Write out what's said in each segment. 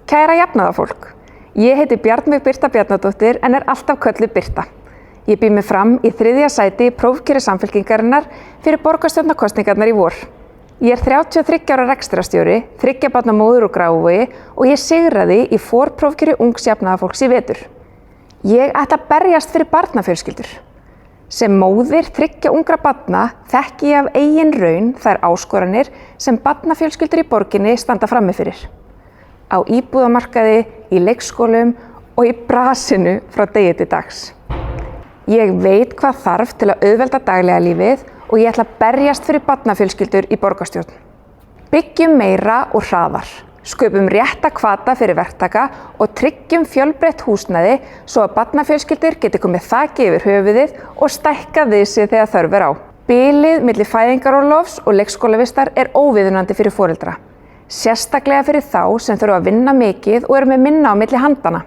Kæra jafnaðarfólk, ég heiti Bjarnveig Birta Bjarnadóttir en alltaf kölluð Birta. Ég býð mig fram í 3. sæti í prófkjöri Samfylkingarinnar fyrir borgarstjórnarkosningarnar í vor. Ég 33 ára rekstrarstjóri, 3 barna móðir úr Grafarvogi og ég sigraði í forprófkjöri ungs jafnaðarfólks í vetur. Ég ætla að berjast fyrir barnafjölskyldur. Sem móðir 3 ungra barna þekki ég af eigin raun þær áskoranir sem barnafjölskyldur í borginni standa frammi fyrir. Á íbúðamarkaði, í leikskólum og í brasinu frá degi til dags. Ég veit hvað þarf til að auðvelda daglega lífið og ég ætla að berjast fyrir barnafjölskyldur í borgarstjórn. Byggjum meira og hraðar, sköpum rétta hvata fyrir verktaka og tryggjum fjölbreytt húsnæði svo að barnafjölskyldur geti komið þaki yfir höfuðið og stækkað við sig þegar þörf er á. Bilið milli fæðingarorlofs og leikskólavistar er óviðunandi fyrir foreldra. Sérstaklega fyrir þá sem þurfa að vinna mikið og eru með minna á milli handana.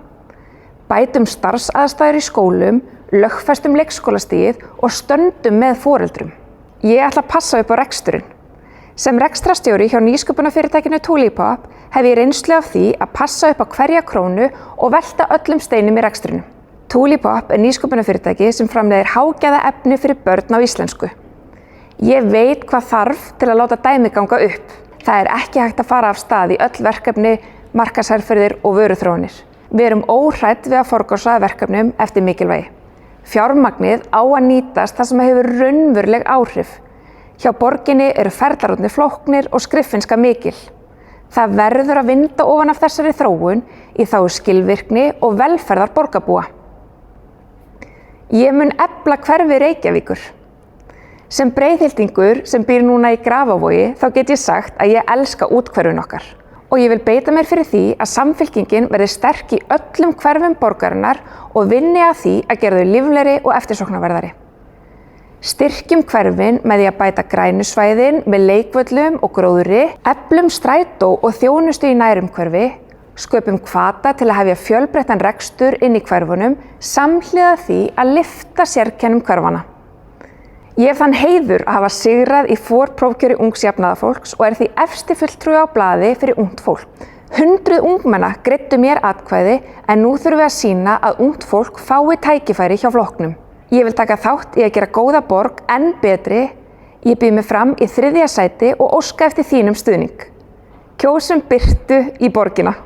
Bætum starfsaðstæður í skólum, lögfestum leikskólastigið og stöndum með foreldrum. Ég ætla að passa upp á reksturinn. Sem rekstrarstjóri hjá nýsköpunarfyrirtækinu Tulipop hef ég reynslu af því að passa upp á hverja krónu og velta öllum steinum í rekstrinum. Tulipop er nýsköpunarfyrirtæki sem framleiðir hágæða efni fyrir börn á íslensku. Ég veit hvað þarf til að láta dæmið ganga upp. Það er ekki hægt að fara af stað í öll verkefni, markaðsherferðir og vöruþróunir. Við erum óhrædd við að forgangsraða verkefnum eftir mikilvægi. Fjármagnið á að nýtast þar sem hefur raunveruleg áhrif. Hjá borginni eru ferlarnir flóknir og skriffinnska mikil. Það verður að vinda ofan af þessari þróun í þágu skilvirkni og velferðar borgarbúa. Ég mun efla hverfi Reykjavíkur. Sem breiðhyltingur sem býr núna í Grafarvogi þá get ég sagt að ég elska úthverfin okkar. Og ég vil beita mér fyrir því að Samfylkingin verði sterk í öllum hverfum borgarinnar og vinni að því að gera þau líflegri og eftirsóknarverðari. Styrkjum hverfin með því að bæta grænusvæðin með leikvöllum og gróðri, eflum strætó og þjónustu í nærumhverfi, sköpum hvata til að hefja fjölbreyttan rekstur inn í hverfunum samhliða því að lyfta sérkennum hverfana. Ég hef þann heiður að hafa sigrað í forprófkjöri ungs jafnaðarfólks og því efsti fulltrúi á blaði fyrir ungt fólk. 100 ungmenna greiddu mér atkvæði en nú þurfum við að sýna að ungt fólk fái tækifæri hjá flokknum. Ég vil taka þátt í að gera góða borg enn betri. Ég býð mig fram í 3. sæti og óska eftir þínum stuðning. Kjósum Birtu í borgina.